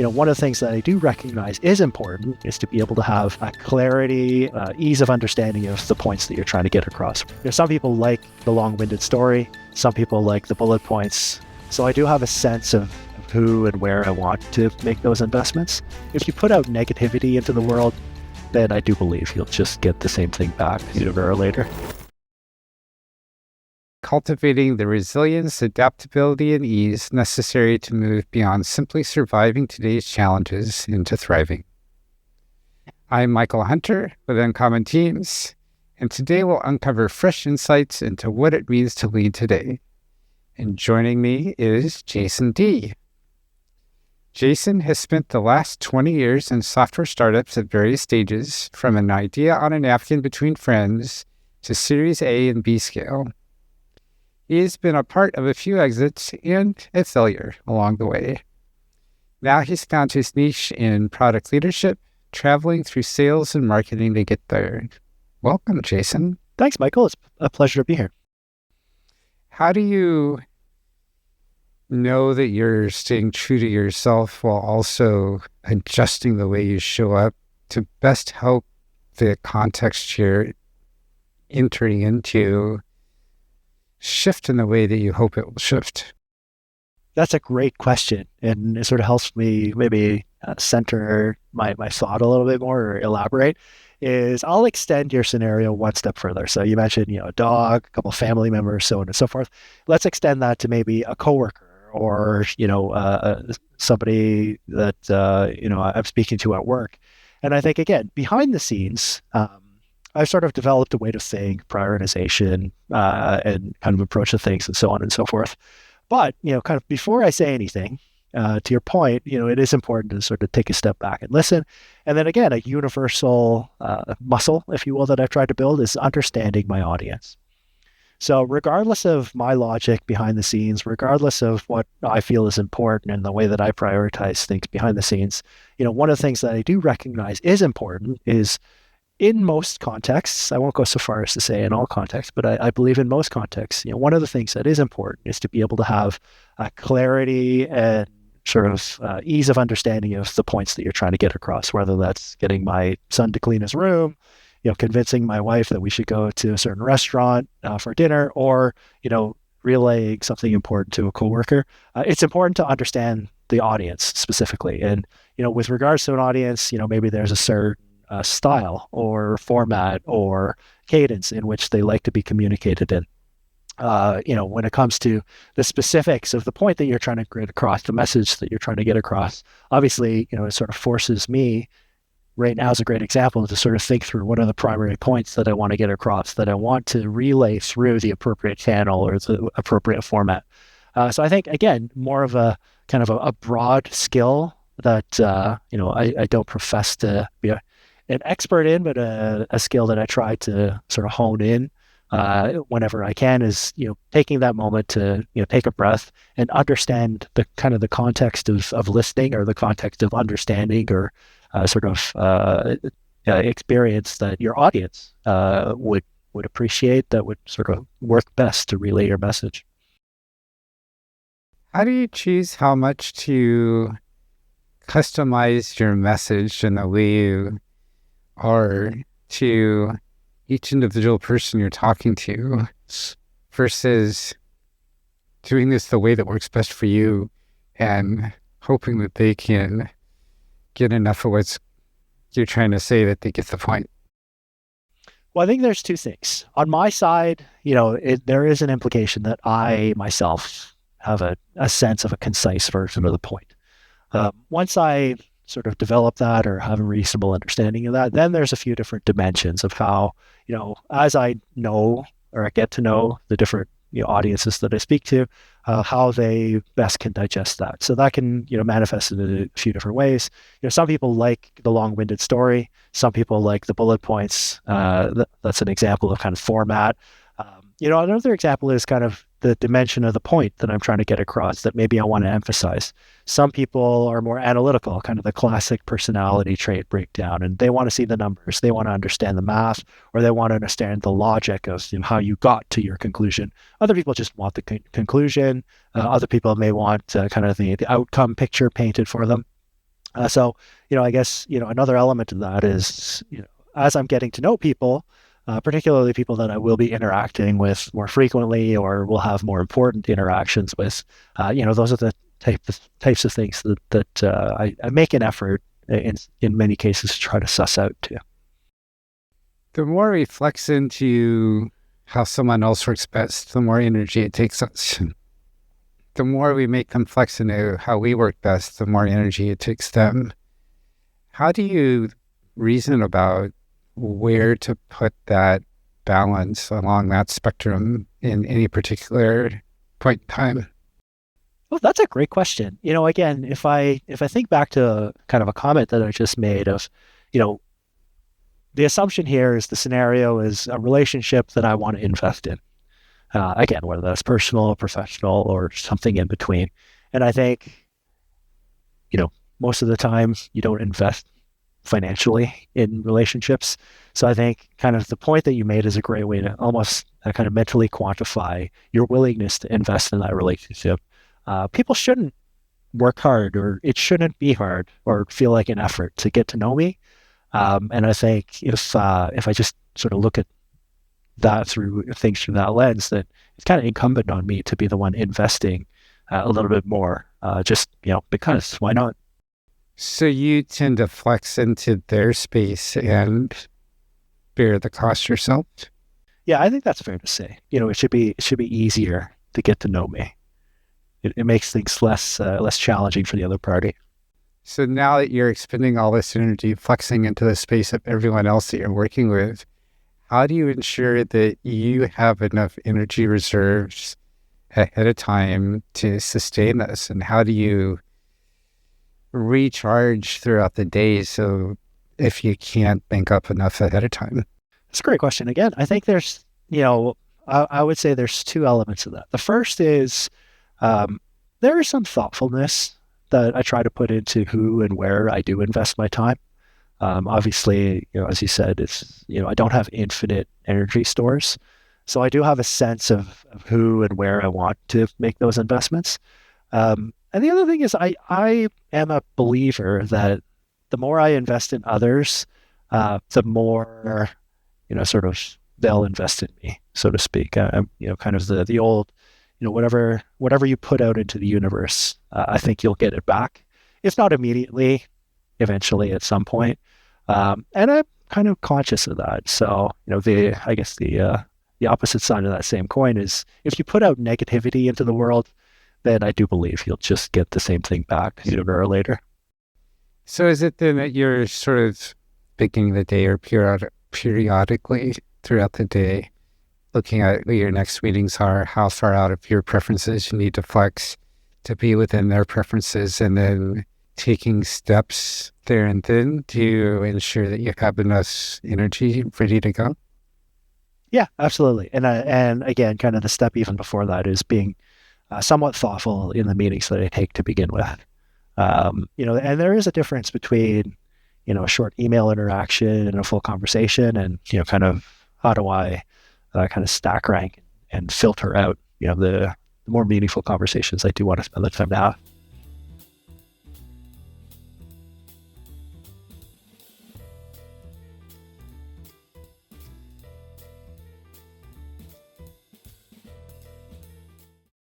one of the things that I do recognize is important is to be able to have a clarity, ease of understanding of the points that you're trying to get across. Some people like the long-winded story. Some people like the bullet points. So I do have a sense of who and where I want to make those investments. If you put out negativity into the world, then I do believe you'll just get the same thing back sooner or later. Cultivating the resilience, adaptability, and ease necessary to move beyond simply surviving today's challenges into thriving. I'm Michael Hunter with Uncommon Teams, and today we'll uncover fresh insights into what it means to lead today. And joining me is Jason Dea. Jason has spent the last 20 years in software startups at various stages, from an idea on a napkin between friends to Series A and B scale. He has been a part of a few exits and a failure along the way. Now he's found his niche in product leadership, traveling through sales and marketing to get there. Welcome, Jason. Thanks, Michael. It's a pleasure to be here. How do you know that you're staying true to yourself while also adjusting the way you show up to best help the context you're entering into shift in the way that you hope it will shift? That's a great question. And it sort of helps me maybe center my thought a little bit more or elaborate. Is I'll extend your scenario one step further. So you mentioned, a dog, a couple of family members, so on and so forth. Let's extend that to maybe a coworker or, somebody that, I'm speaking to at work. And I think, again, behind the scenes, I've sort of developed a way to think, prioritization, and kind of approach to things and so on and so forth. But, kind of before I say anything, to your point, it is important to sort of take a step back and listen. And then again, a universal muscle, if you will, that I've tried to build is understanding my audience. So regardless of my logic behind the scenes, regardless of what I feel is important and the way that I prioritize things behind the scenes, one of the things that I do recognize is important is in most contexts, I won't go so far as to say in all contexts, but I believe in most contexts, one of the things that is important is to be able to have clarity and sort of ease of understanding of the points that you're trying to get across, whether that's getting my son to clean his room, convincing my wife that we should go to a certain restaurant for dinner, or, relaying something important to a coworker. It's important to understand the audience specifically. And, with regards to an audience, maybe there's a certain style or format or cadence in which they like to be communicated in. When it comes to the specifics of the point that you're trying to get across, the message that you're trying to get across, obviously, it sort of forces me, right now is a great example, to sort of think through what are the primary points that I want to get across, that I want to relay through the appropriate channel or the appropriate format. So I think, again, more of a kind of a broad skill that, I don't profess to be an expert in, but a skill that I try to sort of hone in whenever I can is, taking that moment to, take a breath and understand the kind of the context of listening, or the context of understanding, or sort of experience that your audience would appreciate, that would sort of work best to relay your message. How do you choose how much to customize your message in the way you are to each individual person you're talking to, versus doing this the way that works best for you and hoping that they can get enough of what you're trying to say that they get the point? Well, I think there's two things. On my side, there is an implication that I myself have a sense of a concise version of the point. Once I sort of develop that or have a reasonable understanding of that, then there's a few different dimensions of how, as I know or I get to know the different audiences that I speak to, how they best can digest that. So that can manifest in a few different ways. Some people like the long-winded story. Some people like the bullet points. That's an example of kind of format. Another example is kind of the dimension of the point that I'm trying to get across that maybe I want to emphasize. Some people are more analytical, kind of the classic personality trait breakdown, and they want to see the numbers. They want to understand the math, or they want to understand the logic of how you got to your conclusion. Other people just want the conclusion. Other people may want kind of the outcome picture painted for them. So, I guess, another element of that is, as I'm getting to know people, particularly people that I will be interacting with more frequently or will have more important interactions with, those are the types of things that I make an effort in many cases to try to suss out too. The more we flex into how someone else works best, the more energy it takes us. The more we make them flex into how we work best, the more energy it takes them. How do you reason about where to put that balance along that spectrum in any particular point in time? Well, that's a great question. Again, if I think back to kind of a comment that I just made of, you know, the assumption here is the scenario is a relationship that I want to invest in. Again, whether that's personal, professional, or something in between. And I think, most of the time you don't invest financially in relationships. So I think kind of the point that you made is a great way to almost kind of mentally quantify your willingness to invest in that relationship. People shouldn't work hard, or it shouldn't be hard or feel like an effort to get to know me. And I think if I just sort of look at that through things through that lens, that it's kind of incumbent on me to be the one investing a little bit more, just because why not? So you tend to flex into their space and bear the cost yourself. Yeah, I think that's fair to say. It should be easier to get to know me. It makes things less challenging for the other party. So now that you're expending all this energy flexing into the space of everyone else that you're working with, how do you ensure that you have enough energy reserves ahead of time to sustain this? And how do you recharge throughout the day so if you can't bank up enough ahead of time? That's a great question. Again, I think there's, I would say there's two elements of that. The first is there is some thoughtfulness that I try to put into who and where I do invest my time. Obviously, as you said, I don't have infinite energy stores. So I do have a sense of who and where I want to make those investments. And the other thing is I am a believer that the more I invest in others, the more, sort of they'll invest in me, so to speak. Kind of the old, whatever you put out into the universe, I think you'll get it back. If not immediately, eventually at some point. And I'm kind of conscious of that. So, I guess the opposite side of that same coin is if you put out negativity into the world, then I do believe you'll just get the same thing back sooner or later. So is it then that you're sort of beginning the day or periodically throughout the day, looking at what your next meetings are, how far out of your preferences you need to flex to be within their preferences, and then taking steps there and then to ensure that you have enough energy ready to go? Yeah, absolutely. And again, kind of the step even before that is being somewhat thoughtful in the meetings that I take to begin with. And there is a difference between, a short email interaction and a full conversation, and kind of how do I kind of stack rank and filter out, the more meaningful conversations I do want to spend the time to have.